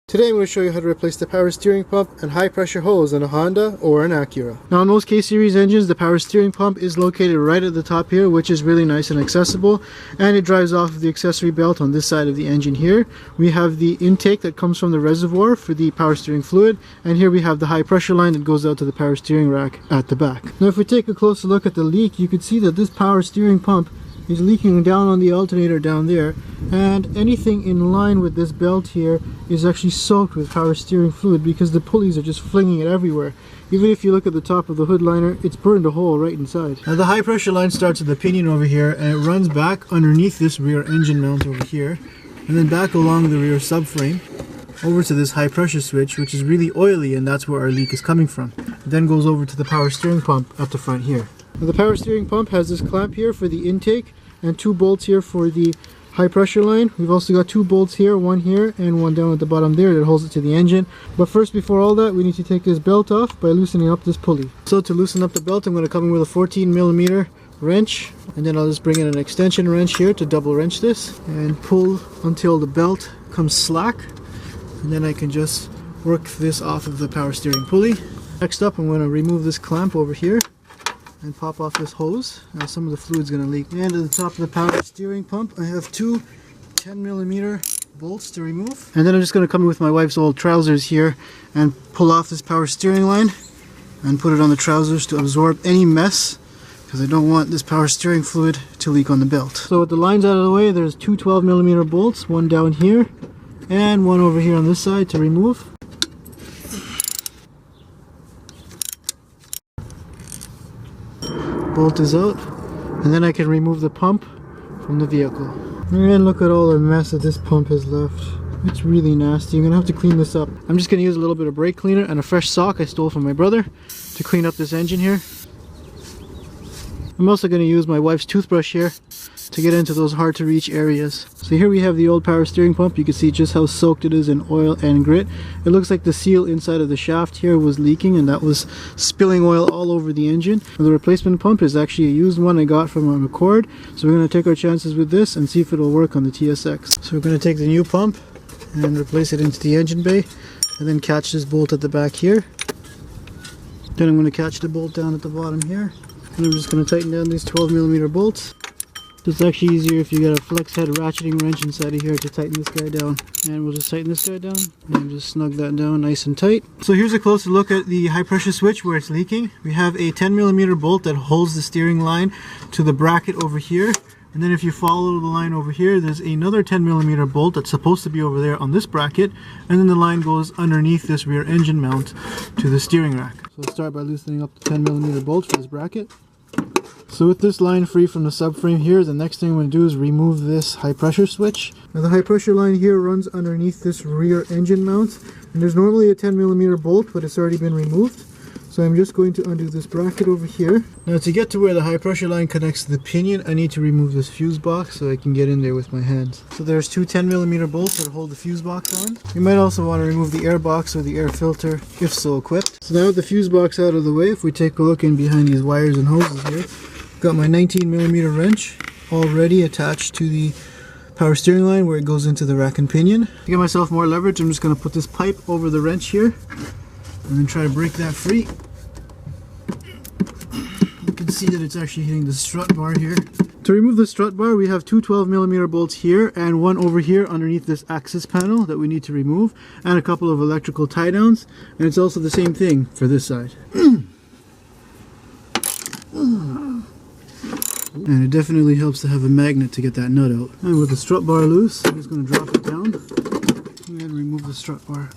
Today I'm going to show you how to replace the power steering pump and high pressure hose on a Honda or an Acura. Now in most K-Series engines, the power steering pump is located right at the top here, which is really nice and accessible, and it drives off of the accessory belt on this side of the engine here. We have the intake that comes from the reservoir for the power steering fluid, and here we have the high pressure line that goes out to the power steering rack at the back. Now if we take a closer look at the leak, you can see that this power steering pump is leaking down on the alternator down there, and anything in line with this belt here is actually soaked with power steering fluid because the pulleys are just flinging it everywhere. Even if you look at the top of the hood liner, it's burned a hole right inside. Now the high pressure line starts at the pinion over here, and it runs back underneath this rear engine mount over here, and then back along the rear subframe over to this high pressure switch, which is really oily, and that's where our leak is coming from. It then goes over to the power steering pump at the front here. Now the power steering pump has this clamp here for the intake and two bolts here for the high pressure line. We've also got two bolts here, one here and one down at the bottom there that holds it to the engine. But first, before all that, we need to take this belt off by loosening up this pulley. So to loosen up the belt, I'm going to come in with a 14mm wrench, and then I'll just bring in an extension wrench here to double wrench this and pull until the belt comes slack, and then I can just work this off of the power steering pulley. Next up, I'm going to remove this clamp over here and pop off this hose. Now some of the fluid's going to leak. And at the top of the power steering pump, I have two 10mm bolts to remove. And then I'm just going to come in with my wife's old trousers here and pull off this power steering line and put it on the trousers to absorb any mess, because I don't want this power steering fluid to leak on the belt. So with the lines out of the way, there's two 12mm bolts, one down here and one over here on this side to remove. Bolt is out, and then I can remove the pump from the vehicle. And look at all the mess that this pump has left. It's really nasty. I'm gonna have to clean this up. I'm just gonna use a little bit of brake cleaner and a fresh sock I stole from my brother to clean up this engine here. I'm also gonna use my wife's toothbrush here to get into those hard to reach areas. So here we have the old power steering pump. You can see just how soaked it is in oil and grit. It looks like the seal inside of the shaft here was leaking, and that was spilling oil all over the engine. Now the replacement pump is actually a used one I got from a Accord, so we're going to take our chances with this and see if it'll work on the TSX. So we're going to take the new pump and replace it into the engine bay, and then catch this bolt at the back here. Then I'm going to catch the bolt down at the bottom here, and I'm just going to tighten down these 12mm bolts. It's actually easier if you get a flex head ratcheting wrench inside of here to tighten this guy down. And we'll just tighten this guy down and just snug that down nice and tight. So here's a closer look at the high pressure switch where it's leaking. We have a 10mm bolt that holds the steering line to the bracket over here. And then if you follow the line over here, there's another 10mm bolt that's supposed to be over there on this bracket. And then the line goes underneath this rear engine mount to the steering rack. So let's start by loosening up the 10mm bolt for this bracket. So with this line free from the subframe here, the next thing I'm going to do is remove this high pressure switch. Now the high pressure line here runs underneath this rear engine mount, and there's normally a 10mm bolt, but it's already been removed. So I'm just going to undo this bracket over here. Now to get to where the high pressure line connects to the pinion, I need to remove this fuse box so I can get in there with my hands. So there's two 10mm bolts that hold the fuse box on. You might also want to remove the air box or the air filter if so equipped. So now with the fuse box out of the way, if we take a look in behind these wires and hoses here, I've got my 19mm wrench already attached to the power steering line where it goes into the rack and pinion. To get myself more leverage, I'm just going to put this pipe over the wrench here and then try to break that free. You can see that it's actually hitting the strut bar here. To remove the strut bar, we have two 12mm bolts here and one over here underneath this access panel that we need to remove, and a couple of electrical tie downs, and it's also the same thing for this side. And it definitely helps to have a magnet to get that nut out. And with the strut bar loose, I'm just going to drop it down and remove the strut bar.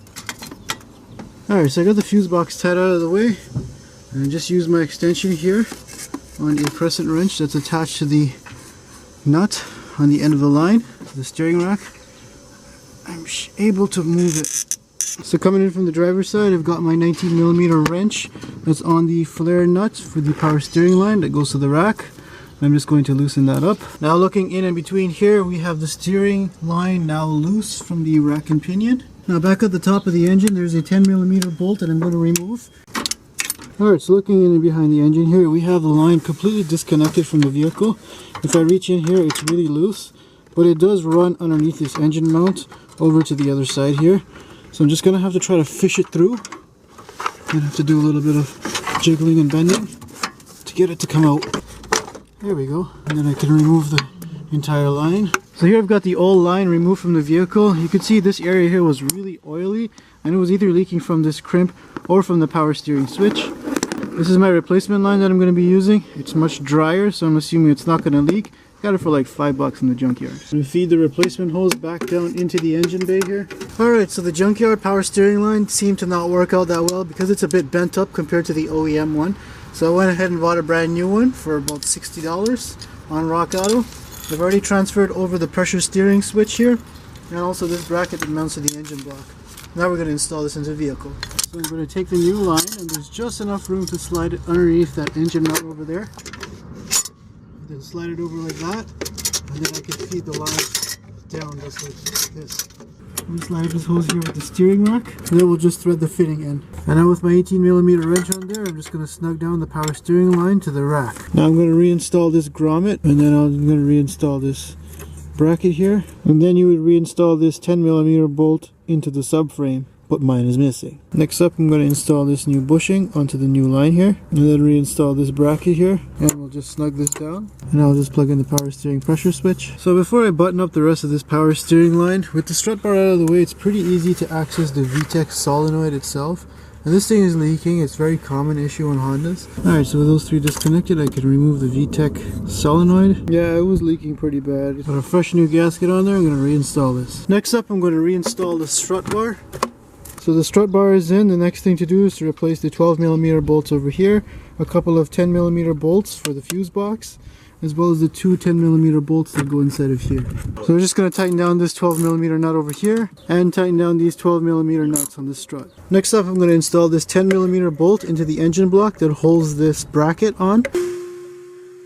Alright, so I got the fuse box tied out of the way, and I just use my extension here on a crescent wrench that's attached to the nut on the end of the line, the steering rack. I'm able to move it. So coming in from the driver's side, I've got my 19mm wrench that's on the flare nut for the power steering line that goes to the rack. I'm just going to loosen that up. Now looking in and between here, we have the steering line now loose from the rack and pinion. Now back at the top of the engine, there's a 10mm bolt that I'm going to remove. Alright, so looking in and behind the engine here, we have the line completely disconnected from the vehicle. If I reach in here, it's really loose, but it does run underneath this engine mount over to the other side here. So I'm just gonna have to try to fish it through. Gonna have to do a little bit of jiggling and bending to get it to come out. There we go. And then I can remove the entire line. So here I've got the old line removed from the vehicle. You can see this area here was really oily and it was either leaking from this crimp or from the power steering switch. This is my replacement line that I'm going to be using. It's much drier, so I'm assuming it's not going to leak. Got it for like $5 in the junkyard. I'm going to feed the replacement hose back down into the engine bay here. Alright, so the junkyard power steering line seemed to not work out that well because it's a bit bent up compared to the OEM one. So I went ahead and bought a brand new one for about $60 on Rock Auto. I've already transferred over the pressure steering switch here and also this bracket that mounts to the engine block. Now we're going to install this into the vehicle. So I'm going to take the new line and there's just enough room to slide it underneath that engine mount over there. Then slide it over like that and then I can feed the line down just like this. I'm going to slide this hose here with the steering rack and then we'll just thread the fitting in. And now with my 18mm wrench on there, I'm just going to snug down the power steering line to the rack. Now I'm going to reinstall this grommet and then I'm going to reinstall this bracket here. And then you would reinstall this 10mm bolt into the subframe, but mine is missing. Next up, I'm going to install this new bushing onto the new line here and then reinstall this bracket here and we'll just snug this down and I'll just plug in the power steering pressure switch. So before I button up the rest of this power steering line, with the strut bar out of the way, it's pretty easy to access the VTEC solenoid itself. And this thing is leaking. It's a very common issue on Hondas. Alright, so with those three disconnected, I can remove the VTEC solenoid. Yeah, it was leaking pretty bad. Put a fresh new gasket on there. I'm going to reinstall this. Next up, I'm going to reinstall the strut bar. So the strut bar is in. The next thing to do is to replace the 12mm bolts over here, a couple of 10mm bolts for the fuse box, as well as the two 10mm bolts that go inside of here. So we're just going to tighten down this 12mm nut over here and tighten down these 12mm nuts on this strut. Next up, I'm going to install this 10mm bolt into the engine block that holds this bracket on.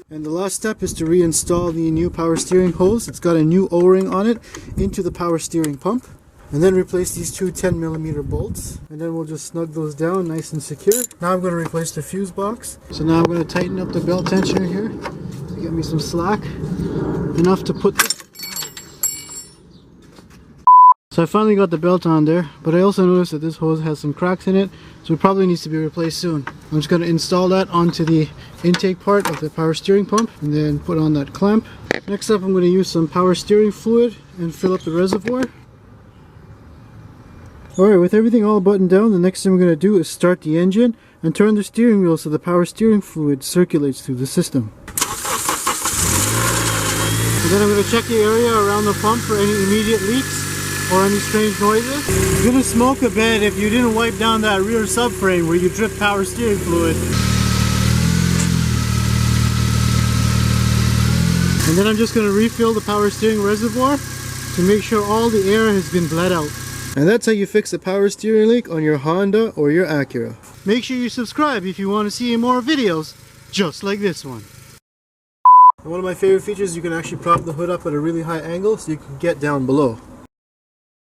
And the last step is to reinstall the new power steering hose. It's got a new O-ring on it into the power steering pump. And then replace these two 10mm bolts. And then we'll just snug those down nice and secure. Now I'm going to replace the fuse box. So now I'm going to tighten up the belt tensioner here to get me some slack. Enough to put this. So I finally got the belt on there, but I also noticed that this hose has some cracks in it, so it probably needs to be replaced soon. I'm just going to install that onto the intake part of the power steering pump and then put on that clamp. Next up, I'm going to use some power steering fluid and fill up the reservoir. Alright, with everything all buttoned down, the next thing we're going to do is start the engine and turn the steering wheel so the power steering fluid circulates through the system. And then I'm going to check the area around the pump for any immediate leaks or any strange noises. You're going to smoke a bit if you didn't wipe down that rear subframe where you drip power steering fluid. And then I'm just going to refill the power steering reservoir to make sure all the air has been bled out. And that's how you fix a power steering leak on your Honda or your Acura. Make sure you subscribe if you want to see more videos just like this one. And one of my favorite features is you can actually prop the hood up at a really high angle so you can get down below.